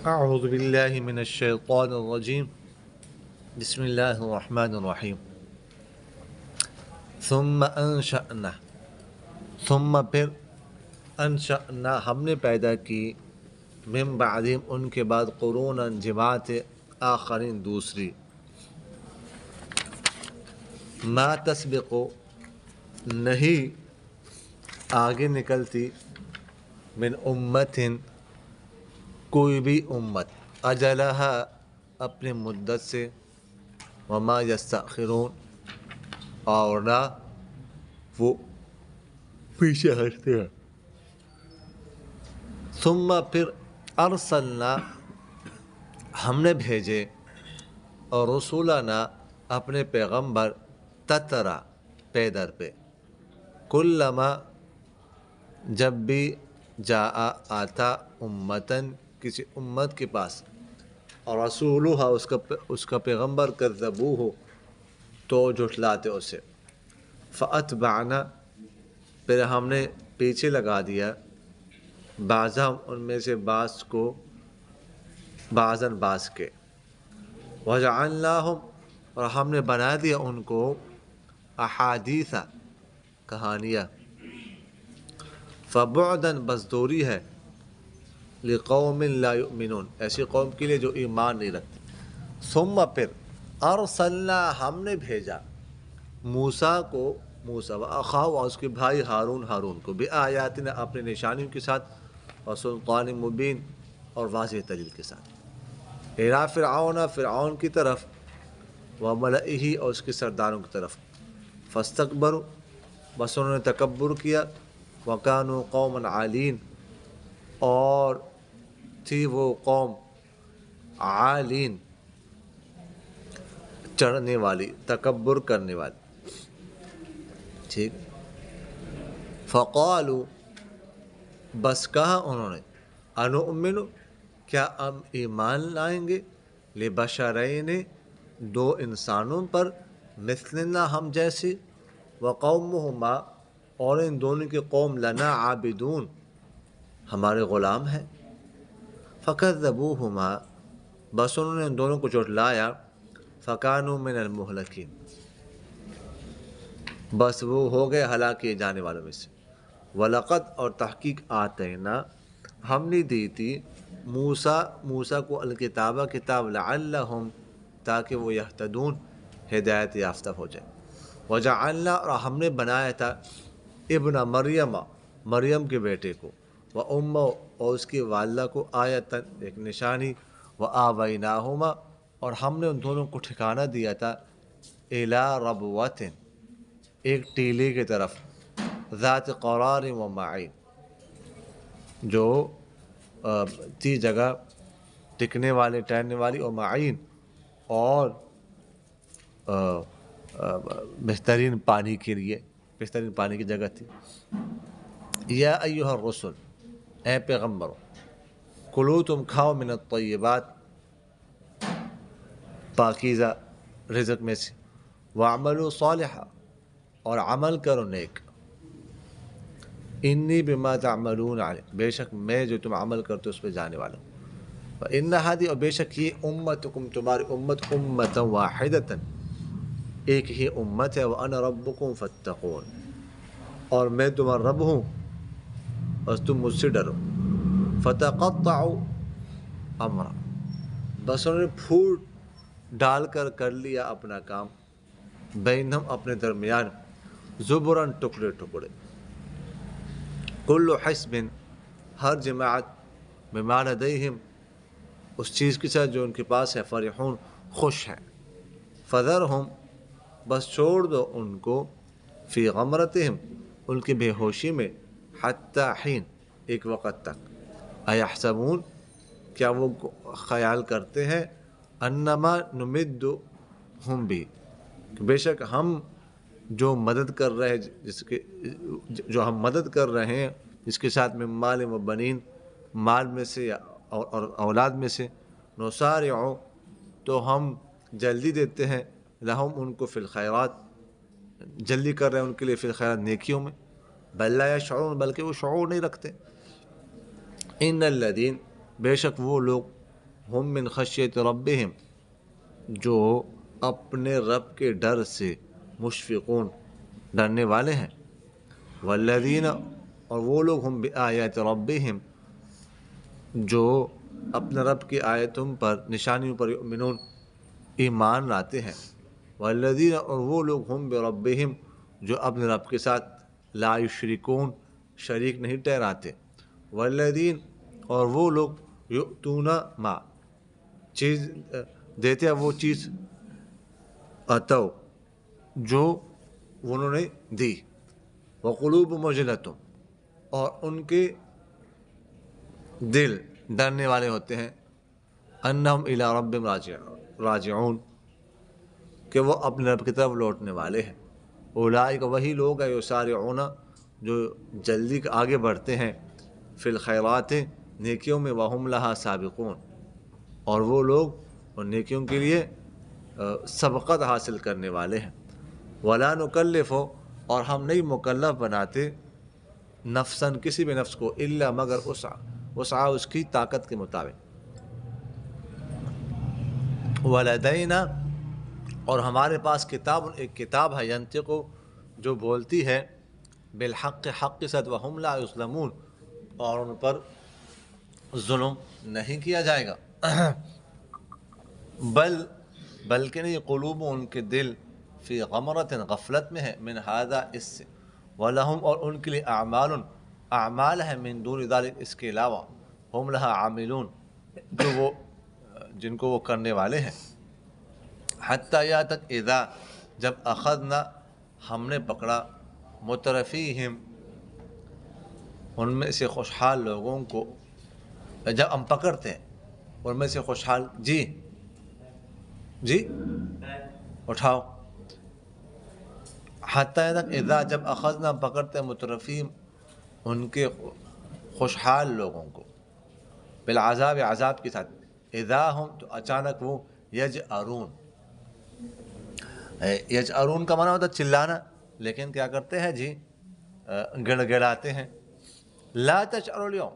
اعوذ باللہ من الشیطان الرجیم بسم اللہ الرحمن الرحیم ثم انشأنا ثم پھر انشأنا ہم نے پیدا کی من بعدہم ان کے بعد قرونا جماعت آخرین دوسری ما تسبق نہیں آگے نکلتی من امت کوئی بھی امت اجلہا اپنے مدت سے وما یستأخرون اور نہ وہ پیچھے ہٹتے ہیں ثم پھر ارسلنا ہم نے بھیجے اور رسولنا اپنے پیغمبر تترا پے در پہ کلما جب بھی جاء آتا امتن کسی امت کے پاس اور رسولہ اس کا پیغمبر کذبوہ ہو تو جھٹلاتے اسے فاتبعنا پھر ہم نے پیچھے لگا دیا بعضہم ان میں سے بعض کو بعضاً بعض کے وجعلناہم اور ہم نے بنا دیا ان کو احادیث کہانیاں فبعداً بس دوری ہے لقوم لا یؤمنون ایسی قوم کے لیے جو ایمان نہیں رکھتے ثم پھر ارسلنا ہم نے بھیجا موسیٰ کو موسیٰ واخاہ اور اس کے بھائی ہارون کو بآیاتنا اپنے نشانیوں کے ساتھ وسلطان مبین اور واضح دلیل کے ساتھ الی فرعون کی طرف وملئہ اور اس کے سرداروں کی طرف فاستکبروا بس انہوں نے تکبر کیا وکانوا قوما عالین اور تھی وہ قوم عالین چڑھنے والی تکبر کرنے والی ٹھیک فقالوا بس کہا انہوں نے انؤمن کیا ہم ایمان لائیں گے لبشرین دو انسانوں پر مثلنا ہم جیسے وقومہما اور ان دونوں کی قوم لنا عابدون ہمارے غلام ہیں فکذبوہما بس انہوں نے ان دونوں کو جھٹلایا فکانوا من المہلکین بس وہ ہو گئے ہلاک کیے جانے والوں میں سے وَلَقَدْ اور تحقیق آتینا ہم نے دی تھی موسیٰ کو الکتابہ کتاب لعلہم تاکہ وہ یہتدون ہدایت یافتہ ہو جائے وجعلنا اور ہم نے بنایا تھا ابن مریم کے بیٹے کو وامہ اور اس کی والدہ کو آیتن ایک نشانی وآویناہما اور ہم نے ان دونوں کو ٹھکانہ دیا تھا الی ربوۃ ایک ٹیلے کی طرف ذات قرار و معین جو تھی جگہ ٹکنے والے ٹہرنے والی اور معین اور بہترین پانی کے لیے بہترین پانی کی جگہ تھی یا ایہا الرسل اے پیغمبرو کلو تم کھاؤ من الطیبات پاکیزہ رزق میں سے وعملوا صالحا اور عمل کرو نیک انی بما تعملون علیم بے شک میں جو تم عمل کرتے اس پہ جانے والا ہوں وَإِنَّ هَذِهِ اور بے شک یہ امتکم تمہاری امت امتا واحدتا ایک ہی امت ہے وَأَنَا رَبُّكُمْ فَاتَّقُونَ اور میں تمہارا رب ہوں بس تم مجھ سے ڈرو فَتَقَطَّعُوا امرا بس انہوں نے پھوٹ ڈال کر لیا اپنا کام بینہم اپنے درمیان زبراً ٹکڑے ٹکڑے کل حزب ہر جماعت بما لدیہم اس چیز کے ساتھ جو ان کے پاس ہے فرحون خوش ہیں فذرہم بس چھوڑ دو ان کو فی غمرتہم ان کی بے ہوشی میں حتی حین ایک وقت تک ایحسبون کیا وہ خیال کرتے ہیں انما نمدہم بھی بے شک ہم جو مدد کر رہے ہیں جو ہم مدد کر رہے ہیں جس کے ساتھ میں مال و بنین مال میں سے اور اولاد میں سے نسارع تو ہم جلدی دیتے ہیں لہم ان کو فی الخیرات جلدی کر رہے ہیں ان کے لیے فی الخیرات نیکیوں میں بل لا یشعرون بلکہ وہ شعور نہیں رکھتے ان الذین بے شک وہ لوگ ہم من خشیت ربہم جو اپنے رب کے ڈر سے مشفقون ڈرنے والے ہیں، والذین اور وہ لوگ ہم بآیات ربہم جو اپنے رب کی آیتوں پر نشانیوں پر یؤمنون ایمان لاتے ہیں، والذین اور وہ لوگ ہم بربہم جو اپنے رب کے ساتھ لا یشرکون شریک نہیں ٹھہراتے، والذین اور وہ لوگ یؤتون ما چیز دیتے ہیں وہ چیز اتو جو انہوں نے دی، وقلوب مجلۃ اور ان کے دل ڈرنے والے ہوتے ہیں، انہم الی ربہم راجعون کہ وہ اپنے رب کی طرف لوٹنے والے ہیں، اولئک وہی لوگ ہیں یسارعون جو جلدی آگے بڑھتے ہیں، فی الخیرات نیکیوں میں، وہم لہا سابقون اور وہ لوگ ان نیکیوں کے لیے سبقت حاصل کرنے والے ہیں، ولا نکلف اور ہم نہیں مکلف بناتے نفساً کسی بھی نفس کو الا مگر وسعہ اس کی طاقت کے مطابق، ولدینا اور ہمارے پاس کتاب ایک کتاب ہے، ینطق جو بولتی ہے بالحق حق کے ساتھ، وہم لا یظلمون اور ان پر ظلم نہیں کیا جائے گا، بلکہ نہیں قلوب ان کے دل فی غمرۃ غفلت میں ہے، من ھذا اس سے، ولہم اور ان کے لیے اعمال ہے، من دون ذلک اس کے علاوہ، ہم لہا عاملون جو وہ جن کو وہ کرنے والے ہیں، حتیٰ یہاں تک اذا جب اخذنا ہم نے پکڑا مترفیہم ان میں سے خوشحال لوگوں کو، جب ہم پکڑتے ہیں ان میں سے خوشحال جی اٹھاؤ، حتیٰ تک اذا جب اخذنا پکڑتے ہیں مترفیہم ان کے خوشحال لوگوں کو، بالعذاب عذاب کے ساتھ، اذا ہم تو اچانک وہ یجأرون کا معنی ہوتا ہے چلانا، لیکن کیا کرتے ہیں جی گڑ گڑاتے ہیں، لا تشعروا اليوم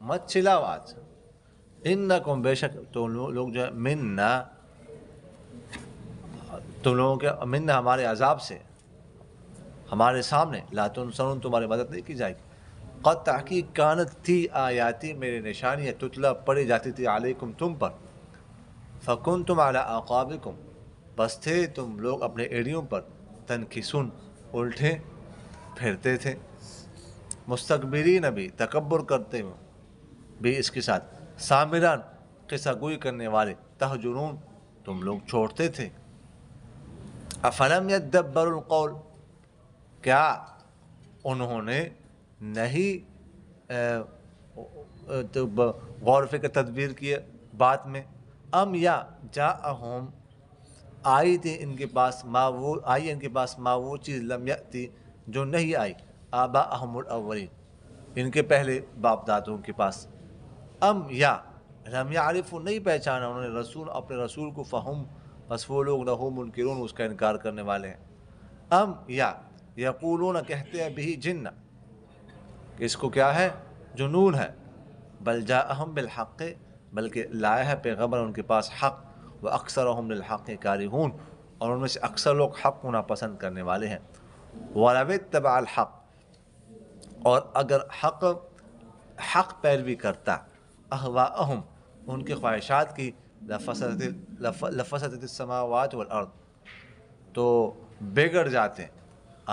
مت چلاؤ آج، انکم بے شک تم لوگ جو ہے منا تم لوگوں کے منا ہمارے عذاب سے ہمارے سامنے، لا تنصرون تمہاری مدد نہیں کی جائے گی، قد تحقیق کانت تھی آیاتی میری نشانیاں تتلا پڑھی جاتی تھی علیکم تم پر، فکنتم علی اعقابکم بس تھے تم لوگ اپنے ایڑیوں پر، تنکسون الٹے پھرتے تھے، مستکبرین بھی تکبر کرتے ہوئے بھی اس کے ساتھ، سامران قصہ گوئی کرنے والے، تہجرون تم لوگ چھوڑتے تھے، افلم یدبروا القول کیا انہوں نے نہیں غور و فکر تدبیر کیے بات میں، ام یا جاءہم آئی تھی ان کے پاس ما وہ چیز لم یأتی جو نہیں آئی آباءہم الاولین ان کے پہلے باپ دادوں کے پاس، ام یا لم یعرفوا نہیں پہچانا انہوں نے رسول اپنے رسول کو، فہم بس وہ لوگ لہو منکرون اس کا انکار کرنے والے ہیں، ام یا یقولون کہتے ہیں بھی جنہ کہ اس کو کیا ہے جنون ہے، بل جاءہم بالحق بلکہ لایا ہے پیغمبر ان کے پاس حق، واکثرہم للحق کارہون اور ان میں سے اکثر لوگ حق کو ناپسند کرنے والے ہیں، وَلَوِ اتَّبَعَ الْحَقَّ اور اگر حق پیروی کرتا اہواءہم ان کے خواہشات کی، لفسدت السماوات والارض تو بگڑ جاتے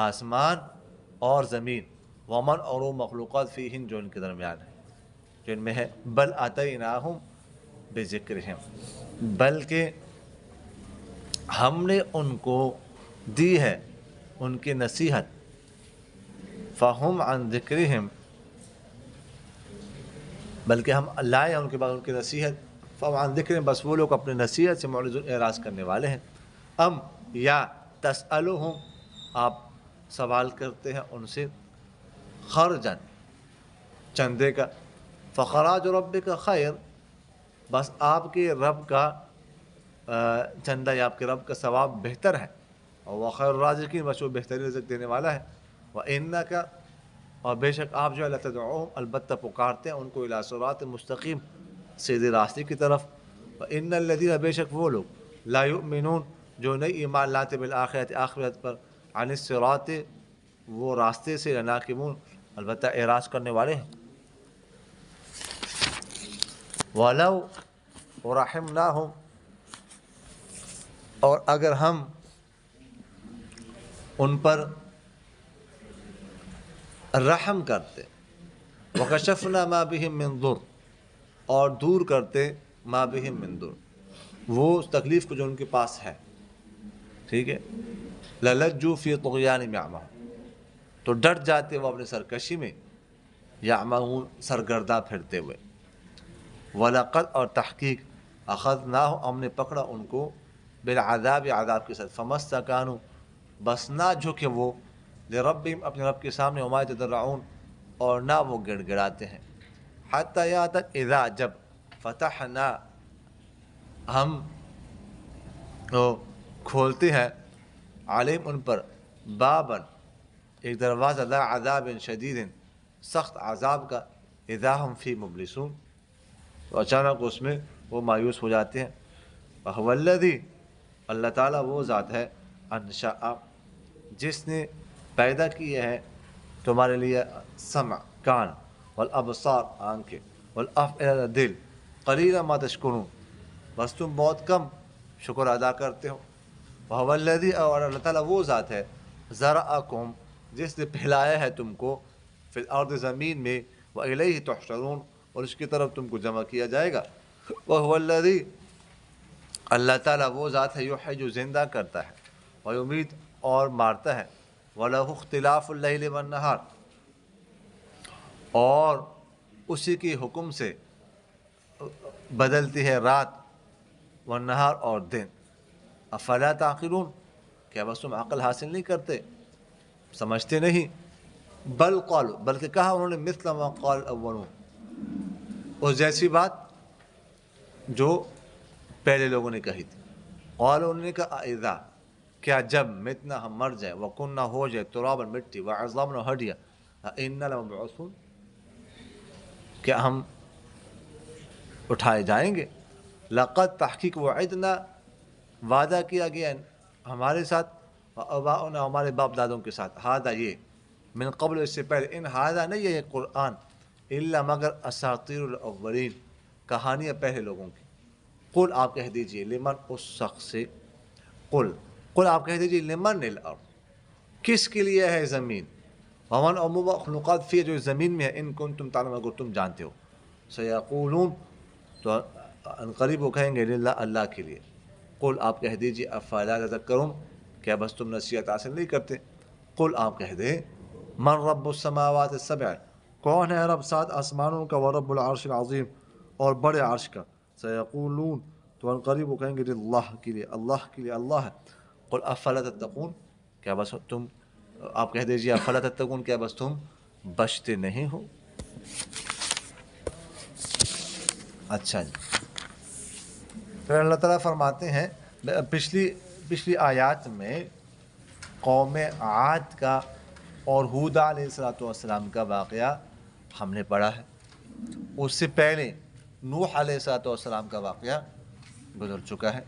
آسمان اور زمین، ومن اور وہ مخلوقات فیہن جو ان کے درمیان ہے جو ان میں ہے، بل آتیناہم بذکرہم بلکہ ہم نے ان کو دی ہے ان کی نصیحت، فہم عن ذکرہم بلکہ ہم لائے ہیں ان کے بعد ان کی نصیحت، فہم عن ذکرہم بس وہ لوگ اپنے نصیحت سے معرضون اعراض کرنے والے ہیں، ام یا تسألہم آپ سوال کرتے ہیں ان سے، خرجن چندے کا، فخراج ربک خیر بس آپ کے رب کا چندہ یا آپ کے رب کا ثواب بہتر ہے، اور وہ خیر الرازقین بس وہ بہترین رزق دینے والا ہے، وَإِنَّكَ اور بے شک آپ جو ہے لَتَدْعُوهُمْ البتہ پکارتے ہیں ان کو الی صراط مستقیم سیدھے راستے کی طرف، ان الذین بے شک وہ لوگ لا یؤمنون جو نہیں ایمان لاتے بالآخرت آخرت پر عن الصراط وہ راستے سے لناکبون البتہ اعراض کرنے والے ہیں. وَلَوْ رَحِمْنَاهُمْ اور اگر ہم ان پر رحم کرتے وَكَشَفْنَا مَا بِهِمْ مِنْ ضُرٍّ اور دور کرتے ما بِهِمْ مِنْ ضُرٍّ وہ تکلیف کو جو ان کے پاس ہے، ٹھیک ہے، لَلَجُّوا فِي طُغْيَانِهِمْ يَعْمَهُونَ تو ڈٹ جاتے وہ اپنے سرکشی میں، یعمہون سرگرداں پھرتے ہوئے. وَلَقَدْ اور تحقیق اخذناہم ہم نے پکڑا ان کو بالعذاب عذاب کے ساتھ فَمَا اسْتَكَانُوا بس نہ جھکے وہ لربہم اپنے رب کے سامنے وما یتضرعون اور نہ وہ گڑ گڑاتے ہیں حتی یہاں تک اذا جب فتحنا ہم کھولتے ہیں علیم ان پر بابن ایک دروازہ ذا عذاب شدید سخت عذاب کا اذا ہم فی مبلسون تو اچانک اس میں وہ مایوس ہو جاتے ہیں. وَهُوَ الَّذِي اللہ تعالیٰ وہ ذات ہے انشاء جس نے پیدا کیے ہیں تمہارے لیے سمع کان والابصار آنکھیں والافئدہ دل قلیلا ما تشکرون بس تم بہت کم شکر ادا کرتے ہو. وَهُوَ الَّذِي اور اللہ تعالیٰ وہ ذات ہے ذرأکم جس نے پھیلایا ہے تم کو فی الارض زمین میں وإلیہ تحشرون اور اس کی طرف تم کو جمع کیا جائے گا. وَهُوَ الَّذِي اللہ تعالیٰ وہ ذات ہے یحیی جو زندہ کرتا ہے ویمیت اور مارتا ہے. وَلَهُ اخْتِلَافُ اللَّيْلِ وَالنَّهَارِ اور اسی کے حکم سے بدلتی ہے رات والنہار اور دن. افلا تعقلون کیا بس تم عقل حاصل نہیں کرتے، سمجھتے نہیں. بل قالوا بلکہ کہا انہوں نے مثل ما قال الاولون اس جیسی بات جو پہلے لوگوں نے کہی تھی. قالوا انہوں نے کہا اذا کیا جب متنا ہم مر جائے وکننا ہو جائے ترابا مٹی وعظامنا ہڈیا انا لمبعوثون کیا ہم اٹھائے جائیں گے. لقد تحقیق وعدنا وعدہ کیا گیا ہمارے ساتھ وآباؤنا ہمارے باپ دادوں کے ساتھ ہذا یہ من قبل اس سے پہلے ان ہذا نہیں ہے یہ قرآن الا مگر اساطیر الاولین کہانیاں پہلے لوگوں کی. قل آپ کہہ دیجئے لمن اس شخص سے قل آپ کہہ دیجئے لمن الارض کس کے لیے ہے زمین ومن اور مخلوقات فی جو زمین میں ہے ان کنتم تعلمون اگر تم جانتے ہو. سیقولون تو ان قریب وہ کہیں گے للہ اللہ کے لیے. قل آپ کہہ دیجئے افلا تذکرون کیا بس تم نصیحت حاصل نہیں کرتے. قل آپ کہہ دیں من رب السماوات السبع کون ہے رب 7 آسمانوں کا ورب العرش العظیم اور بڑے عرش کا. سیقولون تو ان قریب وہ کہیں گے اللہ کے لیے اللہ ہے. قل افلا تتقون کیا بس تم آپ کہہ دیجئے افلا تتقون کیا بس تم بچتے نہیں ہو. اچھا جی، پھر اللہ تعالیٰ فرماتے ہیں پچھلی آیات میں قوم عاد کا اور ہود علیہ السلام کا واقعہ ہم نے پڑھا ہے. اس سے پہلے نوح علیہ السلام کا واقعہ گزر چکا ہے.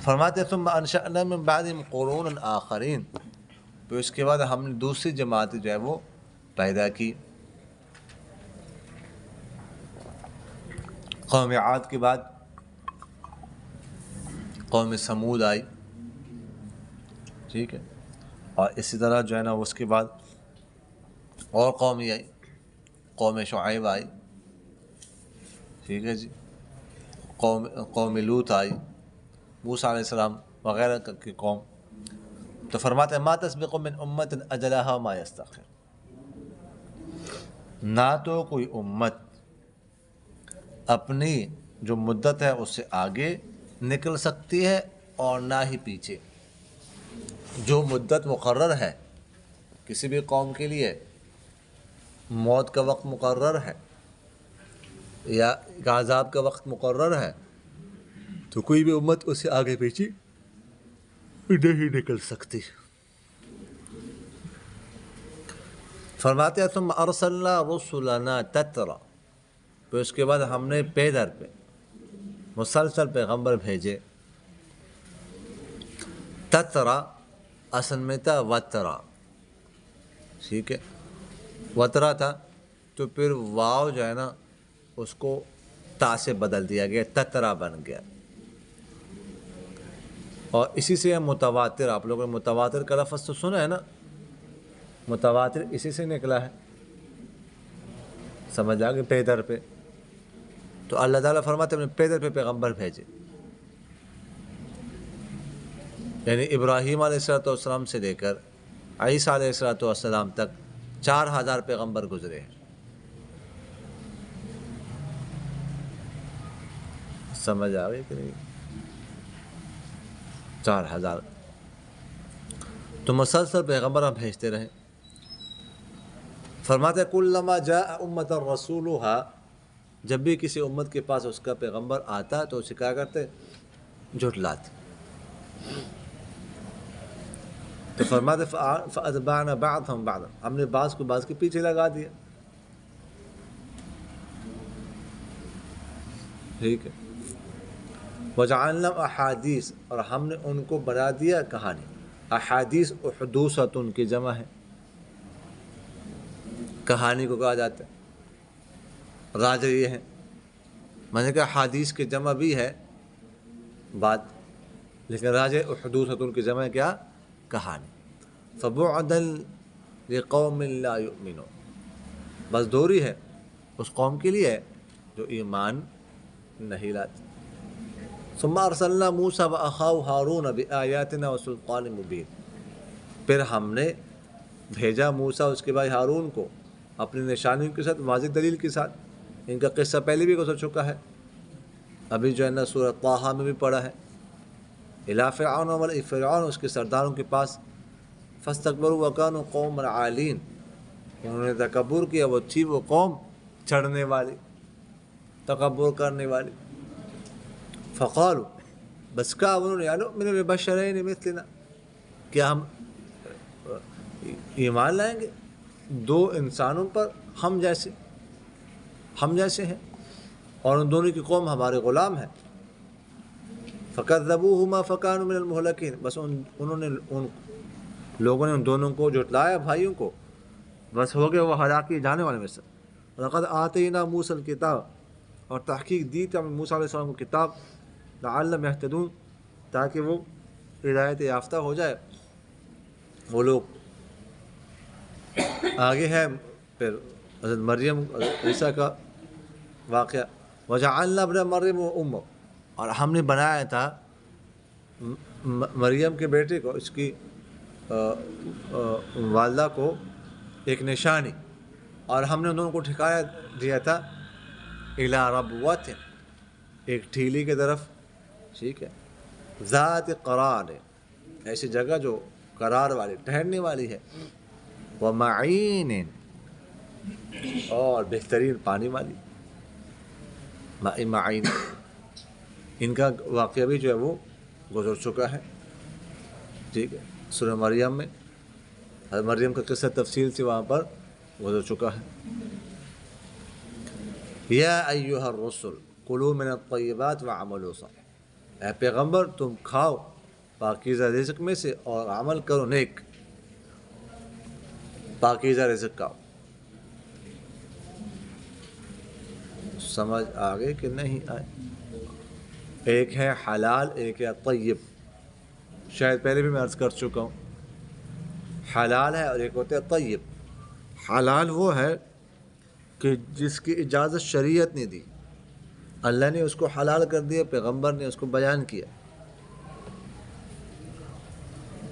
فرماتے ثم انشأنا من بعدهم قرون آخرین پھر اس کے بعد ہم نے دوسری جماعت جو ہے وہ پیدا کی. قوم عاد کے بعد قوم سمود آئی، ٹھیک ہے، اور اسی طرح جو ہے نا اس کے بعد اور قومی آئی، قوم شعیب آئی، ٹھیک ہے جی، قوم لوط آئی، موسیٰ علیہ السلام وغیرہ کی قوم. تو فرماتے ہیں ما تسبق من امت اجلها وما یستأخر نہ تو کوئی امت اپنی جو مدت ہے اس سے آگے نکل سکتی ہے اور نہ ہی پیچھے. جو مدت مقرر ہے کسی بھی قوم کے لیے، موت کا وقت مقرر ہے یا عذاب کا وقت مقرر ہے، تو کوئی بھی امت اس سے آگے پیچھے نہیں نکل سکتی. فرماتے ہیں ثم ارسلنا رسلنا تترا پھر اس کے بعد ہم نے پے در پہ مسلسل پیغمبر بھیجے. تترا اصل میں تھا وترا، ٹھیک ہے، وترا تھا تو پھر واو جو ہے نا اس کو تا سے بدل دیا گیا، تترا بن گیا. اور اسی سے متواتر، آپ لوگوں نے متواتر کا لفظ تو سنا ہے نا، متواتر اسی سے نکلا ہے، سمجھ آ گئے، پیدر پہ. تو اللہ تعالیٰ فرماتے ہیں پیدر پہ پیغمبر بھیجے، یعنی ابراہیم علیہ السلام سے لے کر عیسیٰ علیہ السلام تک 4000 پیغمبر گزرے ہیں. سمجھ آ گئی کہ نہیں؟ 4000. تو مسلسل پیغمبر ہم بھیجتے رہے. فرماتے کلما جاء امۃ رسولها، جب بھی کسی امت کے پاس اس کا پیغمبر آتا تو اسے کیا کرتے؟ جھٹلاتے. تو فرماتے فاتبعنا بعضهم بعضا، ہم نے بعض کو بعض کے پیچھے لگا دیا. ٹھیک ہے. وجعلنا احادیث، اور ہم نے ان کو بنا دیا کہانی. احادیث احدوثۃ کی جمع ہے، کہانی کو کہا جاتا ہے. راجہ یہ ہے، میں نے کہا حدیث کی جمع بھی ہے بات، لیکن راجہ احدوثۃ کی جمع کیا؟ کہانی. فبعدا لقوم لا یؤمنون، بس دوری ہے اس قوم کے لیے جو ایمان نہیں لاتے. ثم ارسلنا موسیٰ واخاہ ہارون بآیاتنا وسلطان مبین، پھر ہم نے بھیجا موسیٰ اس کے بھائی ہارون کو اپنی نشانیوں کے ساتھ، واضح دلیل کے ساتھ. ان کا قصہ پہلے بھی گزر چکا ہے، ابھی جو ہے نا سورہ طٰہٰ میں بھی پڑھا ہے. الی فرعون وملئ فرعون، اس کے سرداروں کے پاس. فاستکبروا وکانوا قوما عالین، انہوں نے تکبر کیا، وہ تھی وہ قوم چڑھنے والی، تکبر کرنے والی. فقالوا، بس کہا انہوں نے، انؤمن لبشرین مثلنا، کیا ہم ایمان لائیں گے 2 انسانوں پر ہم جیسے ہیں، اور ان دونوں کی قوم ہمارے غلام ہیں. فکذبوہما فکانوا من المہلکین، بس انہوں نے ان لوگوں نے ان دونوں کو جھٹلایا، بھائیوں کو، بس ہو گئے وہ ہلاکی جانے والے میں سے. لقد آتینا موسیٰ الکتاب، اور تحقیق دی تھی ہم نے موسیٰ علیہ السلام کو کتاب، لعلہم یہتدون، تاکہ وہ ہدایت یافتہ ہو جائے وہ لوگ. آگے ہے پھر حضرت مریم عیسیٰ کا واقعہ. وجعلنا ابن مریم امہ، اور ہم نے بنایا تھا مریم کے بیٹے کو، اس کی والدہ کو ایک نشانی، اور ہم نے ان دونوں کو ٹھکایا دیا تھا الی ربوۃ، ایک ٹھیلی کی طرف، ٹھیک ہے، ذات قرار، ایسی جگہ جو قرار والی، ٹھہرنے والی ہے. ومعین، اور بہترین پانی والی، معین. ان کا واقعہ بھی جو ہے وہ گزر چکا ہے، ٹھیک ہے، سورہ مریم میں. مریم کا قصہ تفصیل سے وہاں پر گزر چکا ہے. یا ایھا الرسل کلوا من الطیبات وعملوا صالحا، اے پیغمبر تم کھاؤ پاکیزہ رزق میں سے اور عمل کرو نیک. پاکیزہ رزق کھاؤ، سمجھ آگے کہ نہیں آئے؟ ایک ہے حلال، ایک ہے طیب. شاید پہلے بھی میں عرض کر چکا ہوں، حلال ہے اور ایک ہوتا ہے طیب. حلال وہ ہے کہ جس کی اجازت شریعت نے دی، اللہ نے اس کو حلال کر دیا، پیغمبر نے اس کو بیان کیا.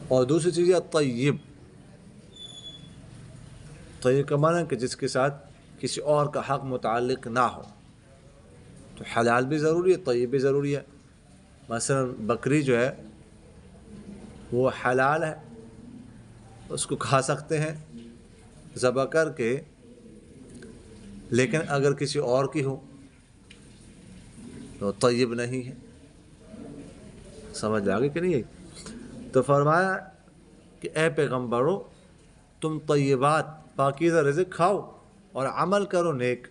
اور دوسری چیز ہے طیب. طیب کا معنی ہے کہ جس کے ساتھ کسی اور کا حق متعلق نہ ہو. تو حلال بھی ضروری ہے، طیب بھی ضروری ہے. مثلا بکری جو ہے وہ حلال ہے، اس کو کھا سکتے ہیں ذبح کر کے، لیکن اگر کسی اور کی ہو تو طیب نہیں ہے. سمجھ آگے کہ نہیں؟ تو فرمایا کہ اے پیغمبرو تم طیبات، پاکیزہ رزق کھاؤ اور عمل کرو نیک.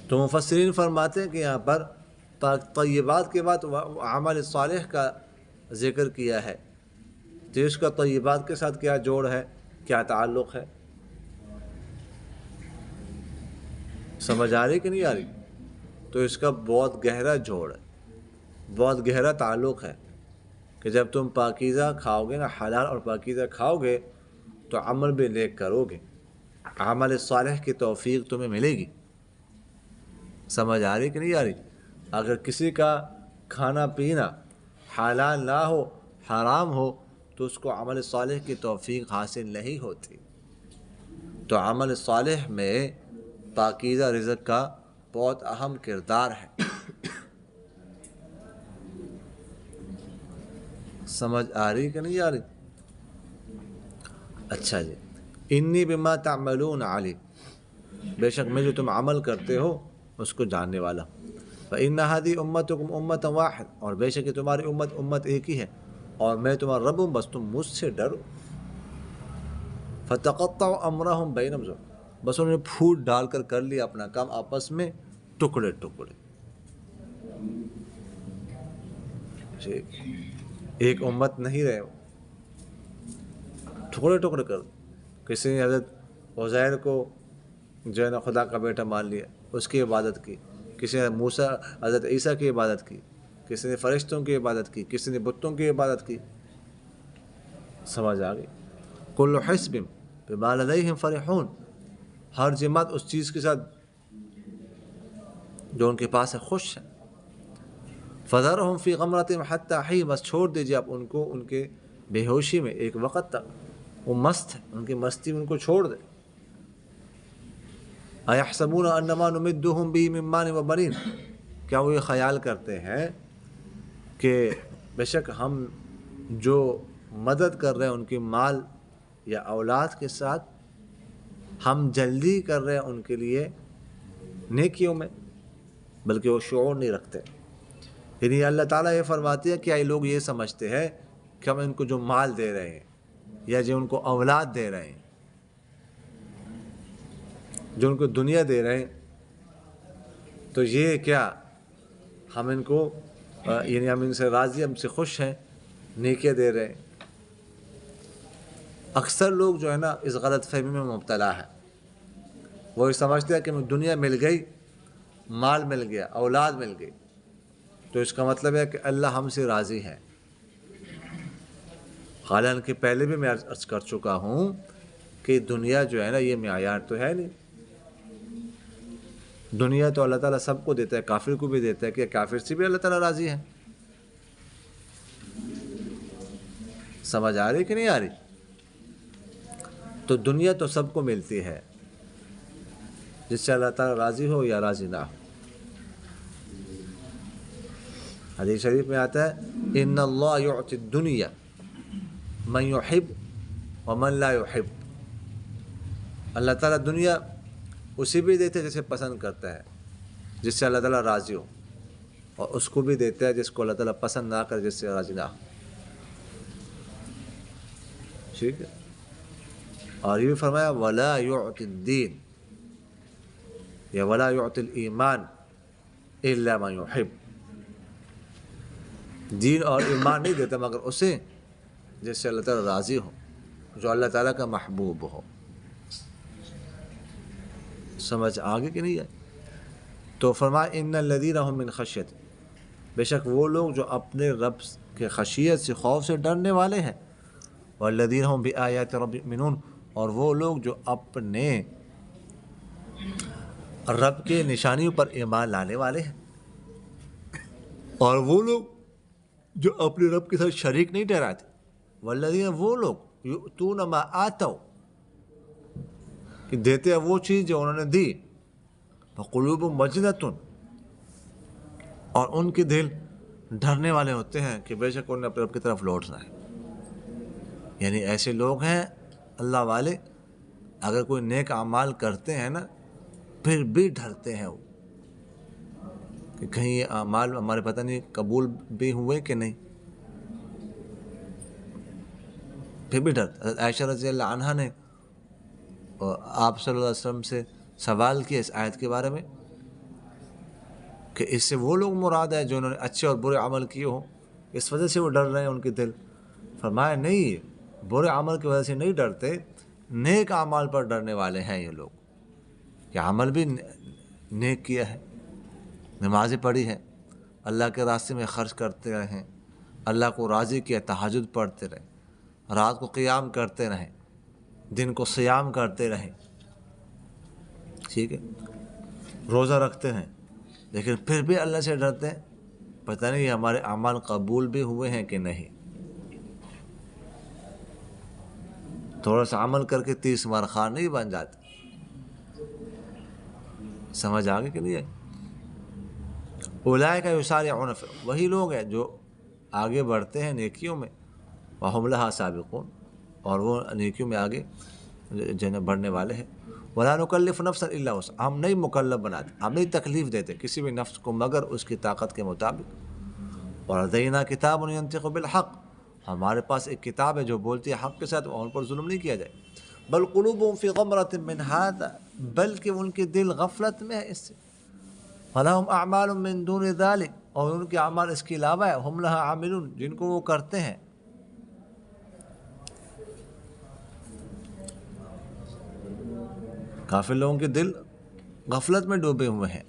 تو مفسرین فرماتے ہیں کہ یہاں پر طیبات کے بعد عمل صالح کا ذکر کیا ہے، تو اس کا طیبات کے ساتھ کیا جوڑ ہے، کیا تعلق ہے؟ سمجھ آ رہی کہ نہیں آ رہی؟ تو اس کا بہت گہرا جوڑ ہے، بہت گہرا تعلق ہے کہ جب تم پاکیزہ کھاؤ گے نا، حلال اور پاکیزہ کھاؤ گے تو عمل بھی نیک کرو گے، عمل صالح کی توفیق تمہیں ملے گی۔ سمجھ آ رہی کہ نہیں آ رہی؟ اگر کسی کا کھانا پینا حلال نہ ہو، حرام ہو، تو اس کو عمل صالح کی توفیق حاصل نہیں ہوتی۔ تو عمل صالح میں پاکیزہ رزق کا بہت اہم کردار ہے۔ سمجھ آ رہی کہ نہیں آ رہی؟ اچھا جی، انی بما تعملون علیم، بے شک میں جو تم عمل کرتے ہو اس کو جاننے والا ہوں۔ فإن هذه أمتكم أمة واحد، اور بے شک یہ تمہاری امت ایک ہی ہے، اور میں تمہارا رب ہوں، بس تم مجھ سے ڈرو۔ فتقطعوا امرهم بینہم، بس انہوں نے پھوٹ ڈال کر لیا اپنا کام آپس میں ٹکڑے ٹکڑے۔ ایک امت نہیں رہے، ٹکڑے ٹکڑے کر، کسی نے حضرت عزیر کو جو ہے نا خدا کا بیٹا مان لیا، اس کی عبادت کی، کسی نے موسیٰ حضرت عیسیٰ کی عبادت کی، کسی نے فرشتوں کی عبادت کی، کسی نے بتوں کی عبادت کی۔ سمجھ آ گئی؟ کل حزب بما لدیہم فرحون، ہر جماعت اس چیز کے ساتھ جو ان کے پاس ہے خوش ہے۔ فذرہم فی غمرتہم حتی حین، بس چھوڑ دیجیے آپ ان کو ان کے بے ہوشی میں ایک وقت تک، وہ مست ہے، ان کی مستی میں ان کو چھوڑ دے۔ ایحسبون انما نمدہم بہ من مال وبنین، کیا وہ یہ خیال کرتے ہیں کہ بے شک ہم جو مدد کر رہے ہیں ان کی مال یا اولاد کے ساتھ، ہم جلدی کر رہے ہیں ان کے لیے نیکیوں میں، بلکہ وہ شعور نہیں رکھتے۔ یعنی اللہ تعالیٰ یہ فرماتی ہے کہ یہ لوگ یہ سمجھتے ہیں کہ ہم ان کو جو مال دے رہے ہیں یا جو ان کو اولاد دے رہے ہیں، جو ان کو دنیا دے رہے ہیں، تو یہ کیا ہم ان کو یعنی ہم ان سے راضی، ہم سے خوش ہیں، نیکیاں دے رہے ہیں۔ اکثر لوگ جو ہے نا اس غلط فہمی میں مبتلا ہے، وہ یہ سمجھتے ہیں کہ ہمیں دنیا مل گئی، مال مل گیا، اولاد مل گئی، تو اس کا مطلب ہے کہ اللہ ہم سے راضی ہے۔ حالانکہ پہلے بھی میں عرض کر چکا ہوں کہ دنیا جو ہے نا یہ معیار تو ہے نہیں، دنیا تو اللہ تعالیٰ سب کو دیتا ہے، کافر کو بھی دیتا ہے، کہ کافر سے بھی اللہ تعالیٰ راضی ہے۔ سمجھ آ رہی کہ نہیں آ رہی؟ تو دنیا تو سب کو ملتی ہے، جس سے اللہ تعالیٰ راضی ہو یا راضی نہ ہو۔ حدیث شریف میں آتا ہے ان اللہ یعطی الدنیا من یحب ومن لا یحب، اللہ تعالیٰ دنیا اسے بھی دیتے جسے پسند کرتا ہے، جس سے اللہ تعالیٰ راضی ہو، اور اس کو بھی دیتا ہے جس کو اللہ تعالیٰ پسند نہ کر، جس سے راضی نہ ہو۔ ٹھیک ہے؟ اور یہ بھی فرمایا ولا یعطی الدین یا ولا یعطی الایمان الا من یحب، دین اور ایمان نہیں دیتا مگر اسے جس سے اللہ تعالیٰ راضی ہو، جو اللہ تعالیٰ کا محبوب ہو۔ سمجھ آگے کہ نہیں ہے؟ تو فرمایا ان الذین هم من خشیت، بے شک وہ لوگ جو اپنے رب کے خشیت سے، خوف سے ڈرنے والے ہیں، والذین هم بآیات ربهم یؤمنون، اور وہ لوگ جو اپنے رب کے نشانیوں پر ایمان لانے والے ہیں، اور وہ لوگ جو اپنے رب کے ساتھ شریک نہیں ٹھہراتے، والذین، وہ لوگ یؤتون ما آتوا، کہ دیتے ہیں وہ چیز جو انہوں نے دی، فقلوبہم وجلۃ، اور ان کے دل ڈرنے والے ہوتے ہیں کہ بے شک انہوں نے اپنے رب کی طرف لوٹنا ہے۔ یعنی ایسے لوگ ہیں اللہ والے، اگر کوئی نیک اعمال کرتے ہیں نا پھر بھی ڈرتے ہیں وہ کہ کہیں یہ اعمال ہمارے پتہ نہیں قبول بھی ہوئے کہ نہیں، پھر بھی ڈرتے۔ حضرت عائشہ رضی اللہ عنہا نے آپ صلی اللہ علیہ وسلم سے سوال کیا اس آیت کے بارے میں، کہ اس سے وہ لوگ مراد ہے جو انہوں نے اچھے اور برے عمل کیے ہوں، اس وجہ سے وہ ڈر رہے ہیں ان کے دل؟ فرمایا نہیں، برے عمل کی وجہ سے نہیں ڈرتے، نیک اعمال پر ڈرنے والے ہیں یہ لوگ، کہ عمل بھی نیک کیا ہے، نمازیں پڑھی ہیں، اللہ کے راستے میں خرچ کرتے رہیں، اللہ کو راضی کیا، تہجد پڑھتے رہیں، رات کو قیام کرتے رہیں، دن کو صیام کرتے رہیں، ٹھیک ہے، روزہ رکھتے ہیں، لیکن پھر بھی اللہ سے ڈرتے ہیں، پتہ نہیں یہ ہمارے اعمال قبول بھی ہوئے ہیں کہ نہیں۔ تھوڑا سا عمل کر کے 30 مار خان نہیں بن جاتے۔ سمجھ آگے کہ نہیں ہے؟ اولئک یسارعون، وہی لوگ ہیں جو آگے بڑھتے ہیں نیکیوں میں، وہم لہا سابقون، اور وہ نیکیوں میں آگے بڑھنے والے ہیں۔ ولا نکلف نفسا الا وسعها، ہم نہیں مکلف بناتے، ہم نہیں تکلیف دیتے کسی بھی نفس کو مگر اس کی طاقت کے مطابق۔ ولدینا کتاب ینطق بالحق، ہمارے پاس ایک کتاب ہے جو بولتی ہے حق کے ساتھ، اور ان پر ظلم نہیں کیا جائے۔ بل قلوبهم فی غمرۃ من ھذا، بلکہ ان کے دل غفلت میں ہے اس سے۔ فلہم اعمال من دون ذلک، اور ان کے اعمال اس کے علاوہ ہے، ہم لہا عاملون، جن کو وہ کرتے ہیں۔ کافر لوگوں کے دل غفلت میں ڈوبے ہوئے ہیں،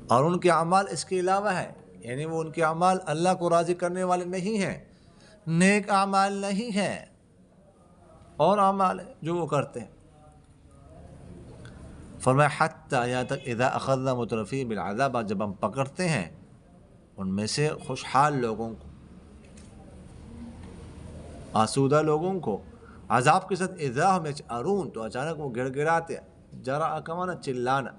اور ان کے اعمال اس کے علاوہ ہے، یعنی وہ ان کے اعمال اللہ کو راضی کرنے والے نہیں ہیں، نیک اعمال نہیں ہیں، اور اعمال ہیں جو وہ کرتے ہیں۔ فرمایا حتیٰ، یہاں تک اذا اخذنا مترفی بالعذاب، جب ہم پکڑتے ہیں ان میں سے خوشحال لوگوں کو، آسودہ لوگوں کو، عذاب کے ساتھ اذا ہم یجأرون، تو اچانک وہ گڑ گڑاتے ہیں۔ جرأ کا معنی چلانا،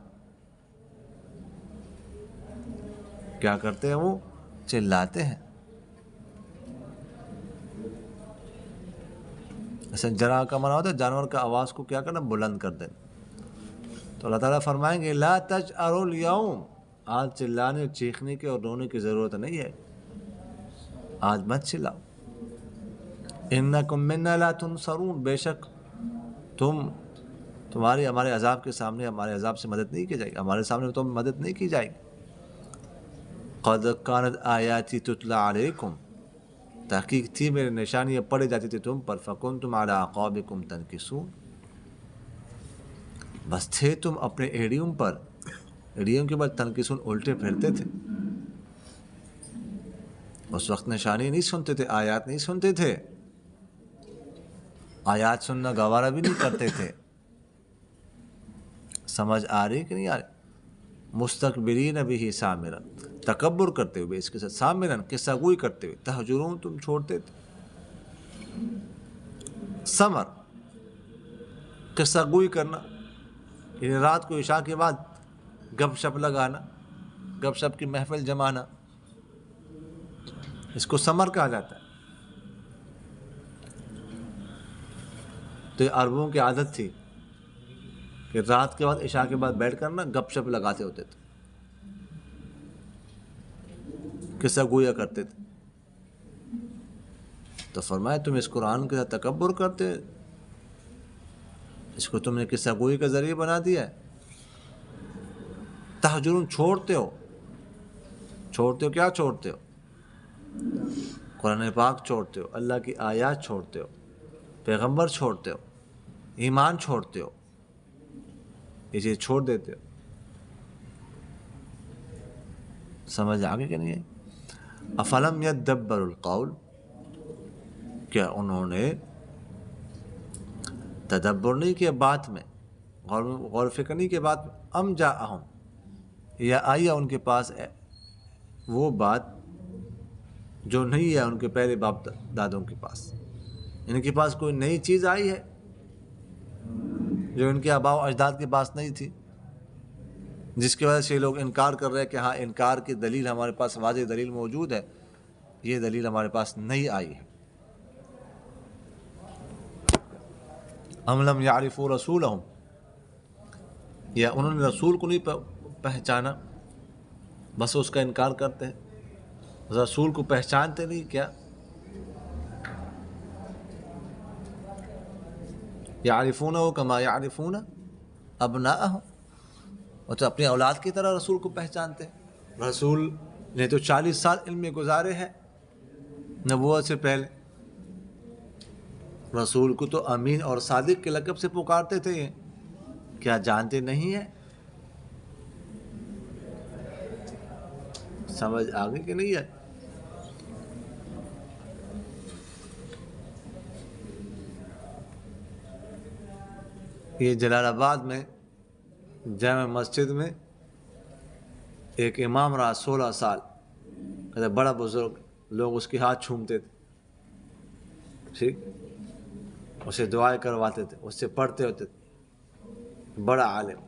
کیا کرتے ہیں وہ؟ چلاتے ہیں۔ ایسا جرأ کا معنی ہوتا ہے جانور کا آواز کو کیا کرنا؟ بلند کر دینا۔ تو اللہ تعالیٰ فرمائیں گے لا تجأروا اليوم، آج چلانے، چیخنے کی اور رونے کی ضرورت نہیں ہے، آج مت چلاؤ۔ انکم منا لا تنصرون، بے شک تمہاری ہمارے عذاب کے سامنے، ہمارے عذاب سے مدد نہیں کی جائے گی، ہمارے سامنے تم مدد نہیں کی جائے گی۔ قد کانت آیاتی تتلی علیکم، تحقیق تھی میرے نشانیاں پڑھی جاتی تھی تم پر، فکنتم علی اعقابکم تنکسون، بس تھے تم اپنے ایڑیوں پر، ایڑیوں کے بعد تنکسون، الٹے پھرتے تھے۔ اس وقت نشانی نہیں سنتے تھے، آیات نہیں سنتے تھے، آیات سننا گوارا بھی نہیں کرتے تھے۔ سمجھ آ رہی کہ نہیں آ رہی؟ مستکبرین بہ سامرا، تکبر کرتے ہوئے اس کے ساتھ، سامرن قصہ گوئی کرتے ہوئے، تہجرون تم چھوڑتے تھے۔ سمر قصہ گوئی کرنا، یعنی رات کو عشاء کے بعد گپ شپ لگانا، گپ شپ کی محفل جمانا، اس کو سمر کہا جاتا ہے۔ تو یہ عربوں کی عادت تھی کہ رات کے بعد عشاء کے بعد بیٹھ کر نا گپ شپ لگاتے ہوتے تھے، قصہ گویا کرتے تھے۔ تو فرمایا تم اس قرآن کے ساتھ تکبر کرتے، اس کو تم نے قصہ گوئی کا ذریعہ بنا دیا ہے۔ تہجرون چھوڑتے ہو، چھوڑتے ہو، کیا چھوڑتے ہو؟ قرآن پاک چھوڑتے ہو، اللہ کی آیات چھوڑتے ہو، پیغمبر چھوڑتے ہو، ایمان چھوڑتے ہو، یہ چیز چھوڑ دیتے ہو۔ سمجھ آگے کہ نہیں ہے؟ افلم یدبر القول، کیا انہوں نے تدبر نہیں کیا بات میں، غور فکر نہیں کیا بات میں؟ ام جاءہم، یا آیا ان کے پاس وہ بات جو نہیں ہے ان کے پہلے باپ دادوں کے پاس، ان کے پاس کوئی نئی چیز آئی ہے جو ان کے آباء و اجداد کے پاس نہیں تھی، جس کی وجہ سے لوگ انکار کر رہے ہیں کہ ہاں انکار کی دلیل ہمارے پاس واضح دلیل موجود ہے، یہ دلیل ہمارے پاس نہیں آئی ہے۔ ام لم یعرفوا رسولہم، یا انہوں نے رسول کو نہیں پہچانا، بس اس کا انکار کرتے ہیں، رسول کو پہچانتے نہیں کیا؟ یعرفونہ کما یعرفون ابناءہم، اور تو اپنی اولاد کی طرح رسول کو پہچانتے ہیں۔ رسول نے تو 40 سال علم میں گزارے ہیں نبوت سے پہلے. رسول کو تو امین اور صادق کے لقب سے پکارتے تھے. یہ کیا جانتے نہیں ہیں؟ سمجھ آگے کہ نہیں ہے؟ یہ جلال آباد میں جامع مسجد میں ایک امام رہا 16 سال. بڑا بزرگ، لوگ اس کے ہاتھ چھومتے تھے، ٹھیک، اسے دعائیں کرواتے تھے، اس سے پڑھتے ہوتے تھے. بڑا عالم.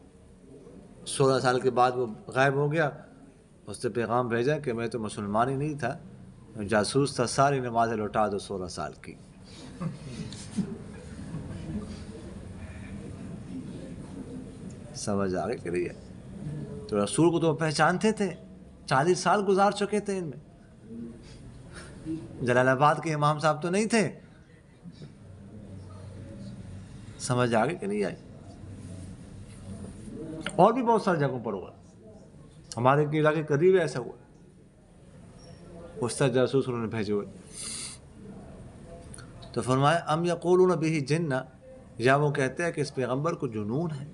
16 سال کے بعد وہ غائب ہو گیا. اس نے پیغام بھیجا کہ میں تو مسلمان ہی نہیں تھا، جاسوس تھا، ساری نمازیں لوٹا دو 16 سال کی. سمجھ آ گئی کہ نہیں ہے؟ تو رسول کو تو پہچانتے تھے، 40 سال گزار چکے تھے ان میں. جلال آباد کے امام صاحب تو نہیں تھے. سمجھ آ گئی کہ نہیں آئی؟ اور بھی بہت ساری جگہوں پر ہوا. ہمارے علاقے قریب ایسا ہوا، اس طرح جاسوس انہوں نے بھیجے ہوئے. تو فرمایا ام یقولون بہ جنہ، یا وہ کہتے ہیں کہ اس پیغمبر کو جنون ہے.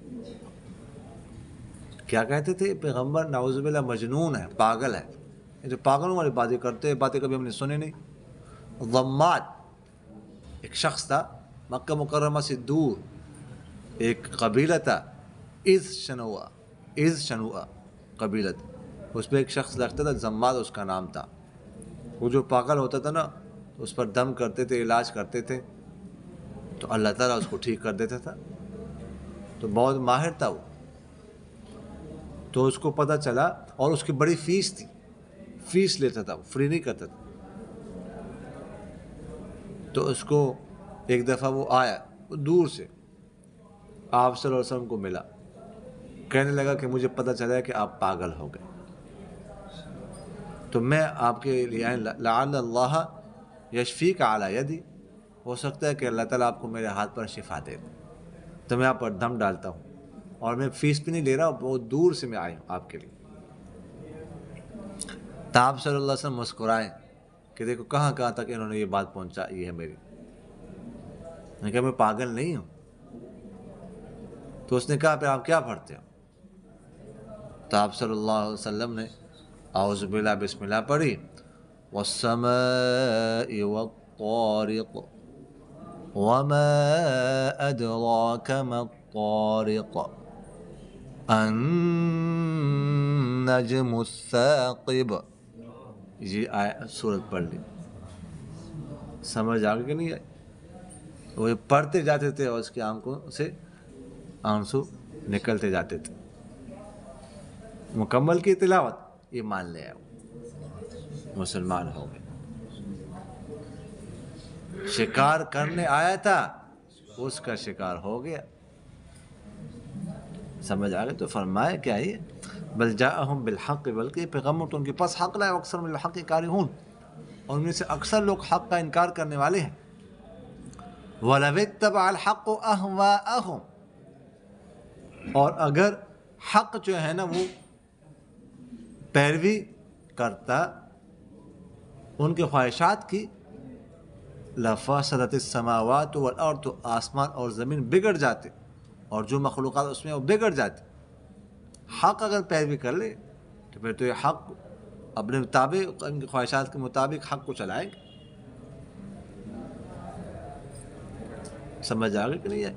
کیا کہتے تھے؟ پیغمبر نعوذ باللہ مجنون ہے، پاگل ہے. یہ جو پاگلوں والی باتیں کرتے ہیں، باتیں کبھی ہم نے سنے نہیں. ضماد ایک شخص تھا مکہ مکرمہ سے دور، ایک قبیلہ تھا از شنوء قبیلہ تھا. اس پہ ایک شخص لگتا تھا ضماد اس کا نام تھا. وہ جو پاگل ہوتا تھا نا، اس پر دم کرتے تھے، علاج کرتے تھے، تو اللہ تعالیٰ اس کو ٹھیک کر دیتا تھا. تو بہت ماہر تھا وہ. تو اس کو پتہ چلا، اور اس کی بڑی فیس تھی، فیس لیتا تھا، فری نہیں کرتا تھا. تو اس کو ایک دفعہ وہ آیا دور سے، آپ صلی اللہ علیہ وسلم کو ملا، کہنے لگا کہ مجھے پتہ چلا کہ آپ پاگل ہو گئے، تو میں آپ کے لیے لعل اللہ یشفیک علی یدی، ہو سکتا ہے کہ اللہ تعالیٰ آپ کو میرے ہاتھ پر شفا دے دے، تو میں آپ پر دم ڈالتا ہوں، اور میں فیس بھی نہیں لے رہا، بہت دور سے میں آیا ہوں آپ کے لیے. تو آپ صلی اللہ علیہ وسلم مسکرائے کہ دیکھو کہاں کہاں تک انہوں نے یہ بات پہنچائی ہے میری. میں کہا میں پاگل نہیں ہوں. تو اس نے کہا پھر آپ کیا پڑھتے ہو؟ تو آپ صلی اللہ علیہ وسلم نے اعوذ باللہ بسم اللہ پڑھی، والسماء والطارق وما ادراک ما الطارق النجم الثاقب. یہ سورت پڑھ لی. سمجھ آ گئی کہ نہیں آئی؟ وہ پڑھتے جاتے تھے اور اس کی آنکھوں سے آنسو نکلتے جاتے تھے. مکمل کی تلاوت، یہ مان لیا، مسلمان ہو گئے. شکار کرنے آیا تھا، اس کا شکار ہو گیا. سمجھ آ گئے؟ تو فرمایا کیا ہے؟ بل جاءہم بالحق، بلکہ پیغمبر تو ان کے پاس حق لائے، اکثر من الحق کارہون، اور ان میں سے اکثر لوگ حق کا انکار کرنے والے ہیں. وَلَوِ اتَّبَعَ الْحَقُّ أَهْوَاءَهُمْ، اور اگر حق جو ہے نا وہ پیروی کرتا ان کے خواہشات کی، لَفَسَدَتِ السَّمَاوَاتُ وَالْأَرْضُ، تو آسمان اور زمین بگڑ جاتے، اور جو مخلوقات اس میں وہ بگڑ جاتے. حق اگر پیروی کر لے تو پھر تو یہ حق اپنے مطابق، ان کی خواہشات کے مطابق حق کو چلائیں گے. سمجھ آ گئی کہ نہیں ہے؟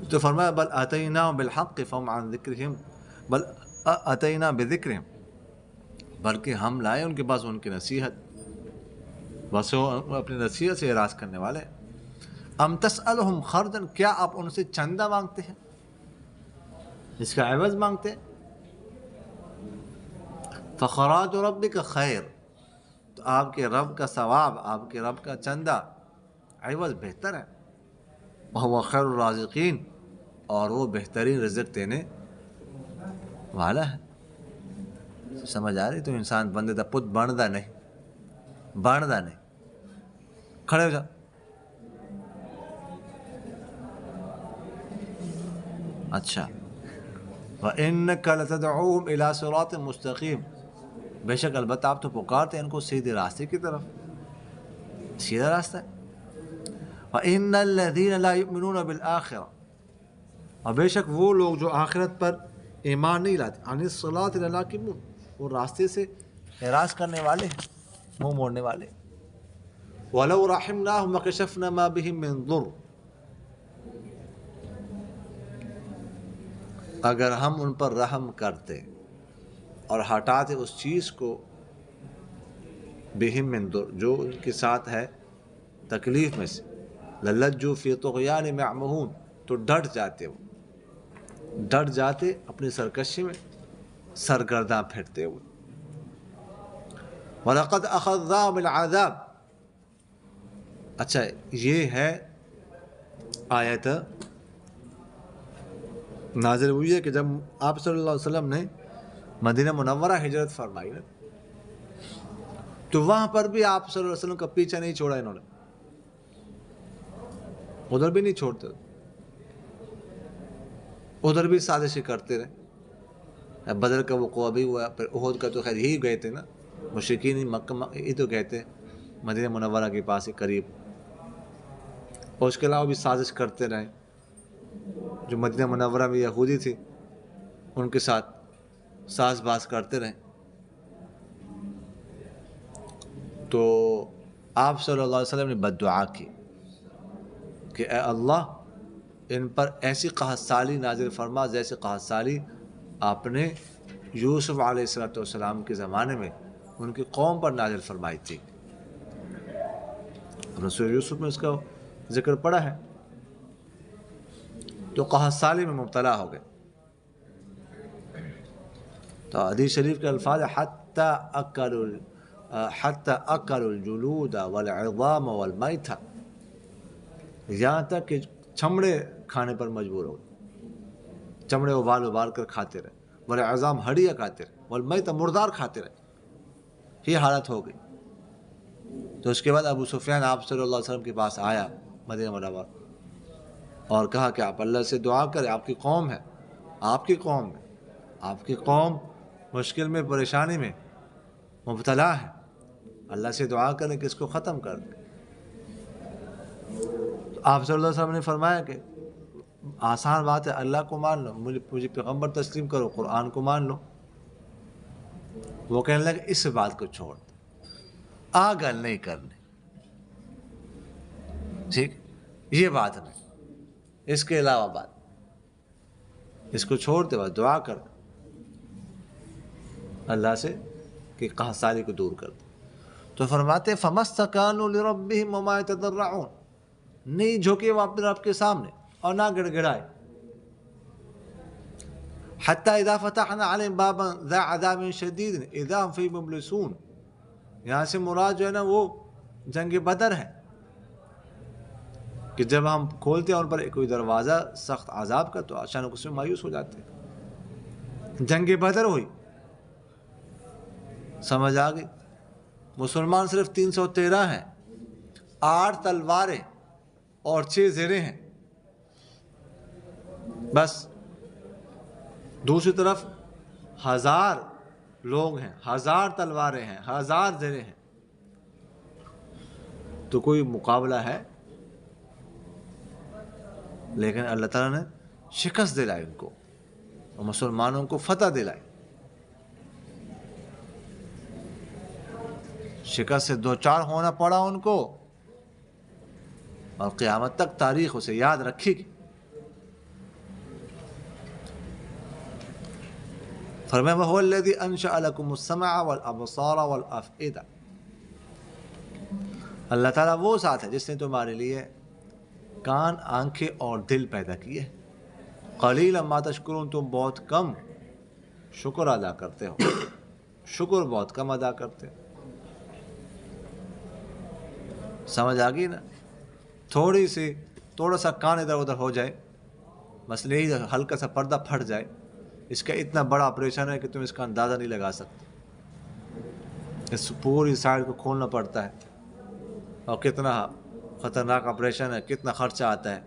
تو فرمایا بل اتیناہم بالحق فہم عن ذکرہم، بل اتینا بذکرہم، بلکہ ہم لائے ان کے پاس ان کی نصیحت، بس وہ اپنی نصیحت سے اعراض کرنے والے ہیں. ام تسألہم خرجا، کیا آپ ان سے چندہ مانگتے ہیں، اس کا عوض مانگتے ہیں؟ فخراج ربک خیر، تو آپ کے رب کا ثواب، آپ کے رب کا چندہ، عوض بہتر ہے. وہو خیر الرازقین، اور وہ بہترین رزق دینے والا ہے. سمجھ آ رہی؟ تو انسان بندے دا پت بندا نہیں. کھڑے ہو جا. اچھا، وَإِنَّكَ لَتَدْعُوهُمْ إِلَىٰ صِرَاطٍ مُسْتَقِيمٍ، بے شک البتہ آپ تو پکارتے ہیں ان کو سیدھے راستے کی طرف، سیدھا راستہ ہے۔ وَإِنَّ الَّذِينَ لَا يُؤْمِنُونَ بِالْآخِرَةِ، اور بے شک وہ لوگ جو آخرت پر ایمان نہیں لاتے، عَنِ الصَّلَاةِ لَنَاكِبُونَ، وہ راستے سے اعراض کرنے والے ہیں، منہ موڑنے والے۔ وَلَوْ رَحِمْنَاهُمْ وَكَشَفْنَا مَا بِهِم مِّن ضُرٍّ، اگر ہم ان پر رحم کرتے اور ہٹاتے اس چیز کو، بہم من ضر، جو ان کے ساتھ ہے تکلیف میں سے، لَلَجُّوا فِي طُغْيَانِهِمْ يَعْمَهُونَ، تو ڈٹ جاتے، وہ ڈٹ جاتے اپنی سرکشی میں سرگرداں پھرتے ہوئے۔ وَلَقَدْ أَخَذْنَاهُمْ بِالْعَذَابِ، اچھا یہ ہے آیت نازل ہوئی ہے کہ جب آپ صلی اللہ علیہ وسلم نے مدینہ منورہ ہجرت فرمائی نا، تو وہاں پر بھی آپ صلی اللہ علیہ وسلم کا پیچھا نہیں چھوڑا انہوں نے، ادھر بھی نہیں چھوڑتے، ادھر بھی سازشیں کرتے رہے۔ بدر کا وقوع بھی ہوا، پھر احد کا تو خیر یہی گئے تھے نا، مشرکین مکہ یہ تو گئے تھے مدینہ منورہ کے پاس ہی قریب، اور اس کے علاوہ بھی سازش کرتے رہے، جو مدینہ منورہ میں یہودی تھی ان کے ساتھ ساز باز کرتے رہے۔ تو آپ صلی اللہ علیہ وسلم نے بد دعا کی کہ اے اللہ ان پر ایسی قحط سالی نازل فرما جیسے قحط سالی آپ نے یوسف علیہ السلام کے زمانے میں ان کی قوم پر نازل فرمائی تھی۔ رسول یوسف میں اس کا ذکر پڑا ہے، تو قحط سالی میں مبتلا ہو گئے۔ تو حدیث شریف کے الفاظ حتی اکلوا الجلود والعظام والمیتہ، یہاں تک کہ چمڑے کھانے پر مجبور ہو گئے، چمڑے ابال کر کھاتے رہے، والعظام ہڈیاں کھاتے رہے، والمیتہ مردار کھاتے رہے، یہ حالت ہو گئی۔ تو اس کے بعد ابو سفیان آپ صلی اللہ علیہ وسلم کے پاس آیا مدینہ منورہ اور کہا کہ آپ اللہ سے دعا کریں، آپ کی قوم ہے، آپ کی قوم ہے، آپ کی قوم مشکل میں پریشانی میں مبتلا ہے، اللہ سے دعا کریں کہ اس کو ختم کر دیں۔ تو آپ صلی اللہ علیہ وسلم نے فرمایا کہ آسان بات ہے، اللہ کو مان لو، مجھے پیغمبر تسلیم کرو، قرآن کو مان لو۔ وہ کہنے لگے اس بات کو چھوڑ دو، آگل نہیں کرنی، ٹھیک، یہ بات نہیں، اس کے علاوہ بات، اس کو چھوڑ دے، بس دعا کر اللہ سے کہ قحط سالی کو دور کر دے۔ تو فرماتے فَمَا اسْتَكَانُوا لِرَبِّهِمْ وَمَا يَتَضَرَّعُونَ، نہیں جھکے وہ اپنے رب کے سامنے اور نہ گڑ گڑائے۔ حَتَّى إِذَا فَتَحْنَا عَلَيْهِمْ بَابًا ذَا عَذَابٍ شَدِيدٍ إِذَا هُمْ فِيهِ مُبْلِسُونَ، یہاں سے مراد جو ہے نا وہ جنگ بدر ہے، کہ جب ہم کھولتے ہیں ان پر کوئی دروازہ سخت عذاب کا تو اچانک اس میں مایوس ہو جاتے ہیں۔ جنگ بدر ہوئی، سمجھ آ گئی؟ مسلمان صرف 313 ہیں، 8 تلواریں اور 6 زریں ہیں بس، دوسری طرف 1000 لوگ ہیں، 1000 تلواریں ہیں، 1000 زریں ہیں، تو کوئی مقابلہ ہے؟ لیکن اللہ تعالیٰ نے شکست دلائی ان کو اور مسلمانوں کو فتح دلائی، شکست سے دوچار ہونا پڑا ان کو، اور قیامت تک تاریخ اسے یاد رکھے گی۔ فرمایا وَهُوَ الَّذِي أَنشَأَ لَكُمُ السَّمْعَ وَالْأَبْصَارَ وَالْأَفْئِدَةَ، اللہ تعالیٰ وہ ذات ہے جس نے تمہارے لیے کان، آنکھیں اور دل پیدا کیے۔ قلیلا ما تشکرون، تم بہت کم شکر ادا کرتے ہو، شکر بہت کم ادا کرتے ہو۔ سمجھ آ گئی نا؟ تھوڑا سا کان ادھر ادھر ہو جائے، بس یہی ہلکا سا پردہ پھٹ جائے، اس کا اتنا بڑا آپریشن ہے کہ تم اس کا اندازہ نہیں لگا سکتے، اس پوری سائڈ کو کھولنا پڑتا ہے، اور کتنا خطرناک آپریشن ہے، کتنا خرچہ آتا ہے۔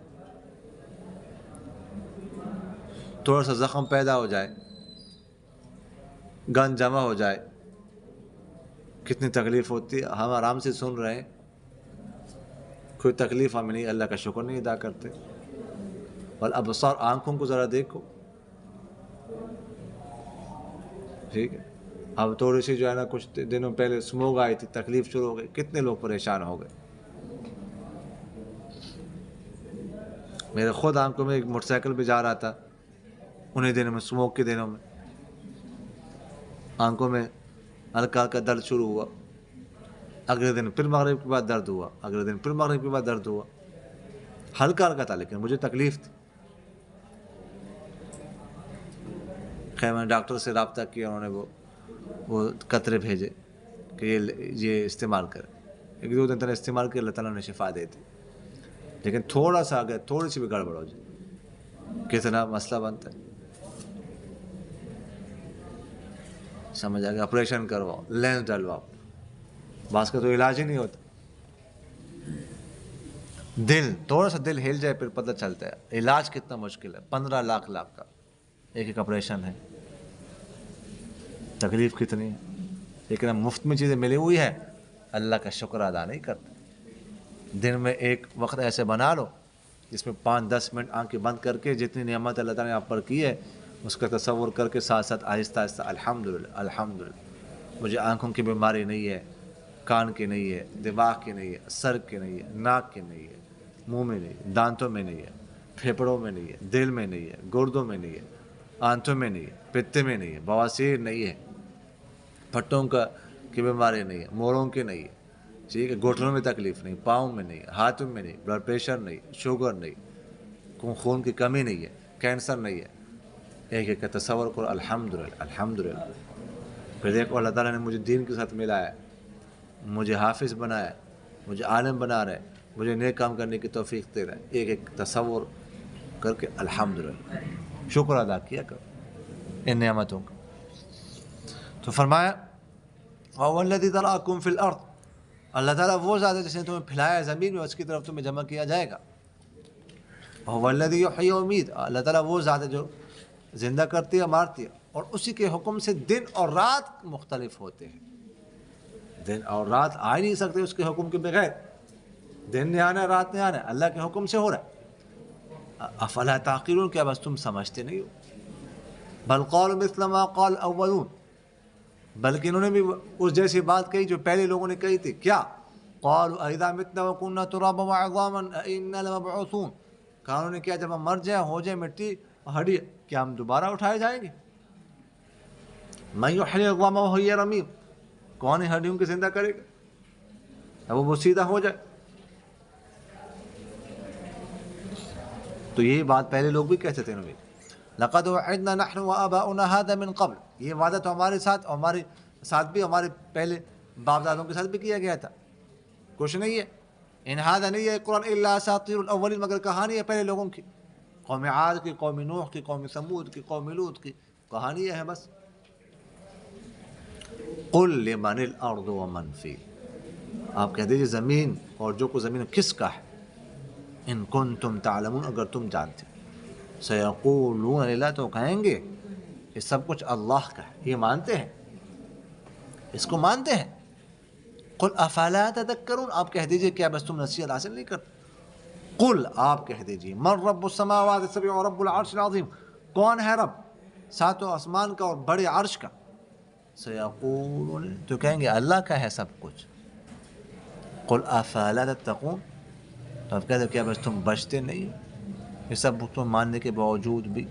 تھوڑا سا زخم پیدا ہو جائے، گند جمع ہو جائے، کتنی تکلیف ہوتی ہے، ہم آرام سے سن رہے ہیں، کوئی تکلیف ہمیں نہیں، اللہ کا شکر نہیں ادا کرتے۔ والابصار، آنکھوں کو ذرا دیکھو، ٹھیک ہے، اب تھوڑی سی جو ہے نا کچھ دنوں پہلے اسموگ آئی تھی، تکلیف شروع ہو گئی، کتنے لوگ پریشان ہو گئے۔ میرے خود آنکھوں میں ایک موٹر سائیکل پہ جا رہا تھا، انہیں دنوں میں، اسموگ کے دنوں میں آنکھوں میں ہلکا ہلکا درد شروع ہوا، اگلے دن پھر مغرب کے بعد درد ہوا، اگلے دن پھر مغرب کے بعد درد ہوا، ہلکا ہلکا تھا لیکن مجھے تکلیف تھی۔ خیر میں نے ڈاکٹر سے رابطہ کیا، انہوں نے وہ قطرے بھیجے کہ یہ استعمال کریں، ایک دو دن تک استعمال کیا، اللہ تعالیٰ نے شفا دے دی۔ لیکن تھوڑا سا اگر تھوڑی سی بھی گڑبڑ ہو جائے کتنا مسئلہ بنتا ہے، سمجھ آ گیا، آپریشن کرواؤ، لینس ڈلواؤ، بعض کا تو علاج ہی نہیں ہوتا۔ دل تھوڑا سا دل ہل جائے پھر پتہ چلتا ہے علاج کتنا مشکل ہے، 15 لاکھ کا ایک آپریشن ہے، تکلیف کتنی ہے، لیکن اب مفت میں چیزیں ملی ہوئی ہے، اللہ کا شکر ادا نہیں کرتے۔ دن میں ایک وقت ایسے بنا لو جس میں 5-10 منٹ آنکھیں بند کر کے جتنی نعمت اللہ تعالیٰ نے آپ پر کی ہے اس کا تصور کر کے ساتھ ساتھ آہستہ آہستہ الحمدللہ الحمدللہ مجھے آنکھوں کی بیماری نہیں ہے، کان کی نہیں ہے، دماغ کی نہیں ہے، سر کی نہیں ہے، ناک کی نہیں ہے، منہ میں نہیں ہے، دانتوں میں نہیں ہے، پھیپڑوں میں نہیں ہے، دل میں نہیں ہے، گردوں میں نہیں ہے، آنتوں میں نہیں ہے، پتے میں نہیں ہے، بواسیر نہیں ہے، پھٹوں کی بیماری نہیں ہے، موڑوں کی نہیں ہے، ٹھیک ہے، گھٹنوں میں تکلیف نہیں، پاؤں میں نہیں، ہاتھوں میں نہیں، بلڈ پریشر نہیں، شوگر نہیں، خون کی کمی نہیں ہے، کینسر نہیں ہے، ایک ایک کا تصور کرو، الحمدللہ الحمدللہ۔ پھر دیکھو اللہ تعالیٰ نے مجھے دین کے ساتھ ملایا، مجھے حافظ بنایا، مجھے عالم بنا رہا ہے، مجھے نیک کام کرنے کی توفیق دے رہا ہے، ایک ایک تصور کر کے الحمدللہ شکر ادا کیا کرو ان نعمتوں کا۔ تو فرمایا وَهُوَ الَّذِي ذَرَأَكُمْ فِي الْأَرْضِ، اللہ تعالیٰ وہ ذات ہے جس نے تمہیں پھیلایا زمین میں، اس کی طرف تمہیں جمع کیا جائے گا۔ وَهُوَ الَّذِي يُحْيِي وَيُمِيتُ، اللہ تعالیٰ وہ ذات ہے جو زندہ کرتی ہے مارتی ہے، اور اسی کے حکم سے دن اور رات مختلف ہوتے ہیں، دن اور رات آ ہی نہیں سکتے اس کے حکم کے بغیر، دن نے آنا ہے رات نے آنا ہے، اللہ کے حکم سے ہو رہا ہے۔ افلا تعقلون، کیا بس تم سمجھتے نہیں ہو؟ بل قالوا مثل ما قال الاولون، بلکہ انہوں نے بھی اس جیسی بات کہی جو پہلے لوگوں نے کہی تھی، کیا؟ قالوا اذا متنا وكنا ترابا وعظاما انا لمبعوثون، کہا انہوں نے کیا جب ہم مر جائیں، ہو جائے مٹی اور ہڈی، کیا ہم دوبارہ اٹھائے جائیں گے؟ من يحيي العظام وهي رميم، کون ہے ہڈیوں کو زندہ کرے گا اب وہ سیدھا ہو جائے؟ تو یہی بات پہلے لوگ بھی کہتے تھے نبی، لقد وعدنا نحن وآباؤنا هذا من قبل، یہ وعدہ تو ہمارے ساتھ اور ہمارے ساتھ بھی، ہمارے پہلے باپ دادوں کے ساتھ بھی کیا گیا تھا، کچھ نہیں ہے، ان هذا نہیں ہے قرآن الا اساطیر الاولین، مگر کہانی ہے پہلے لوگوں کی، قوم عاد کی، قوم نوح کی، قوم ثمود کی، قوم لوط کی کہانی ہے بس۔ قل لمن الارض ومن فی، آپ کہہ دیجیے زمین اور جو کچھ زمین کس کا ہے، ان کنتم تعلمون، اگر تم جانتے، سیقولون للہ، تو کہیں گے یہ سب کچھ اللہ کا ہے، یہ مانتے ہیں، اس کو مانتے ہیں۔ قل افلا تذکرون، آپ کہہ دیجیے کیا بس تم نصیحت حاصل نہیں کرتے؟ قل، آپ کہہ دیجیے، من رب السماوات السبع ورب العرش العظیم، کون ہے رب ساتوں آسمان کا اور بڑے عرش کا؟ سیقولون، تو کہیں گے اللہ کا ہے سب کچھ۔ قل افلا تتقون، تو آپ کہتے ہیں کیا بس تم بچتے نہیں؟ یہ سب تم ماننے کے باوجود بھی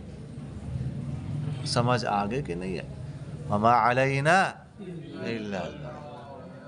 سمجھ آگے کہ نہیں ہے؟ وما علینا الا